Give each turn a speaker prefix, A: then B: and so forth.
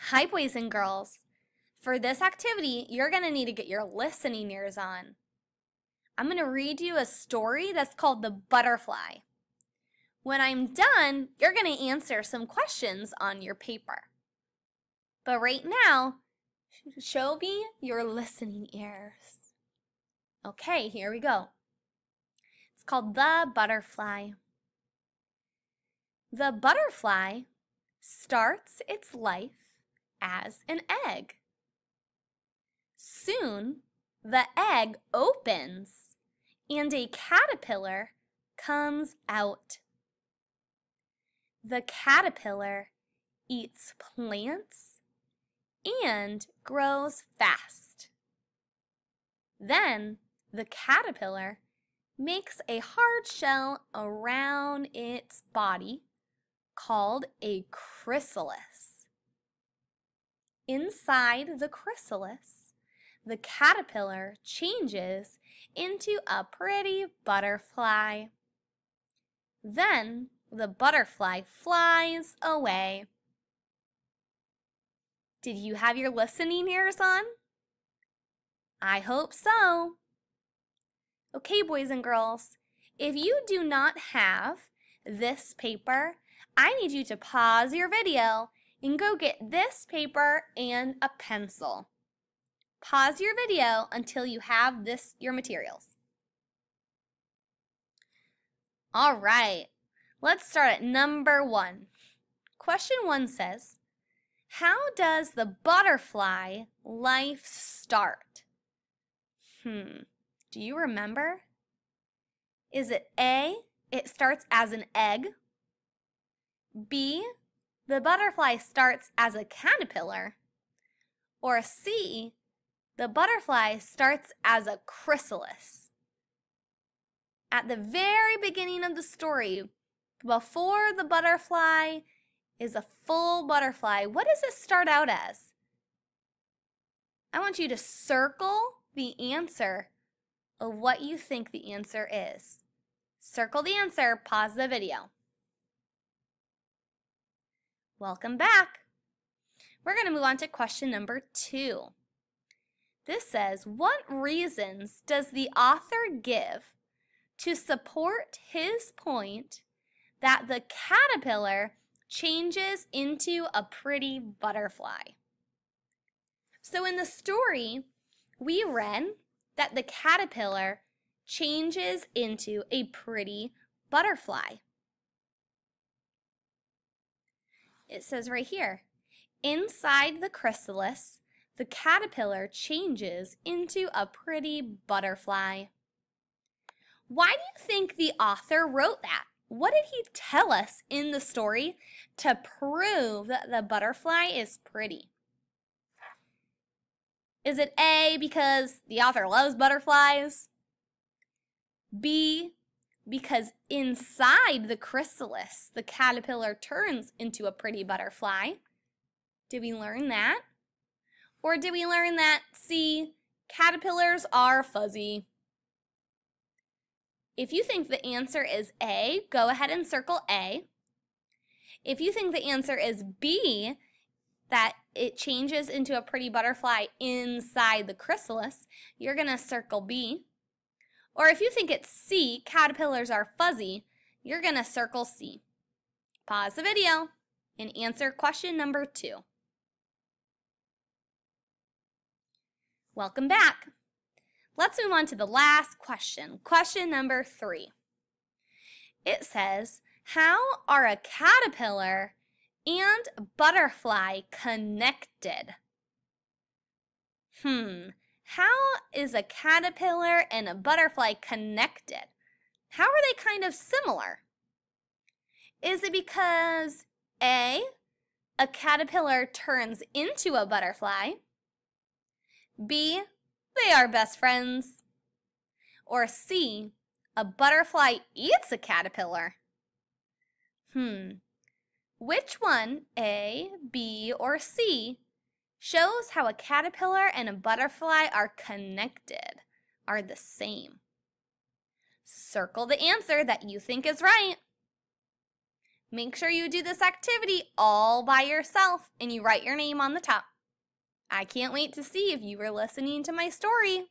A: Hi, boys and girls. For this activity, you're going to need to get your listening ears on. I'm going to read you a story that's called The Butterfly. When I'm done, you're going to answer some questions on your paper. But right now, show me your listening ears. Okay, here we go. It's called The Butterfly. The butterfly starts its life as an egg. Soon, the egg opens and a caterpillar comes out. The caterpillar eats plants and grows fast. Then the caterpillar makes a hard shell around its body called a chrysalis. Inside the chrysalis, the caterpillar changes into a pretty butterfly. Then the butterfly flies away. Did you have your listening ears on? I hope so. Okay, boys and girls, if you do not have this paper, I need you to pause your video and go get this paper and a pencil. Pause your video until you have your materials. All right, let's start at number 1. Question 1 says, how does the butterfly life start? Do you remember? Is it A, it starts as an egg? B, the butterfly starts as a caterpillar? Or C, the butterfly starts as a chrysalis? At the very beginning of the story, before the butterfly is a full butterfly, what does it start out as? I want you to circle the answer of what you think the answer is. Circle the answer, pause the video. Welcome back. We're going to move on to question number 2. This says, what reasons does the author give to support his point that the caterpillar changes into a pretty butterfly? So in the story, we read that the caterpillar changes into a pretty butterfly. It says right here, inside the chrysalis, the caterpillar changes into a pretty butterfly. Why do you think the author wrote that? What did he tell us in the story to prove that the butterfly is pretty? Is it A, because the author loves butterflies? B, because inside the chrysalis, the caterpillar turns into a pretty butterfly? Did we learn that? Or did we learn that C, caterpillars are fuzzy? If you think the answer is A, go ahead and circle A. If you think the answer is B, that it changes into a pretty butterfly inside the chrysalis, you're going to circle B. Or if you think it's C, caterpillars are fuzzy, you're going to circle C. Pause the video and answer question number 2. Welcome back. Let's move on to the last question, question number 3. It says, how are a caterpillar and butterfly connected? How is a caterpillar and a butterfly connected? How are they kind of similar? Is it because A, a caterpillar turns into a butterfly? B, they are best friends? Or C, a butterfly eats a caterpillar? Which one, A, B, or C, shows how a caterpillar and a butterfly are connected, are the same? Circle the answer that you think is right. Make sure you do this activity all by yourself and you write your name on the top. I can't wait to see if you were listening to my story.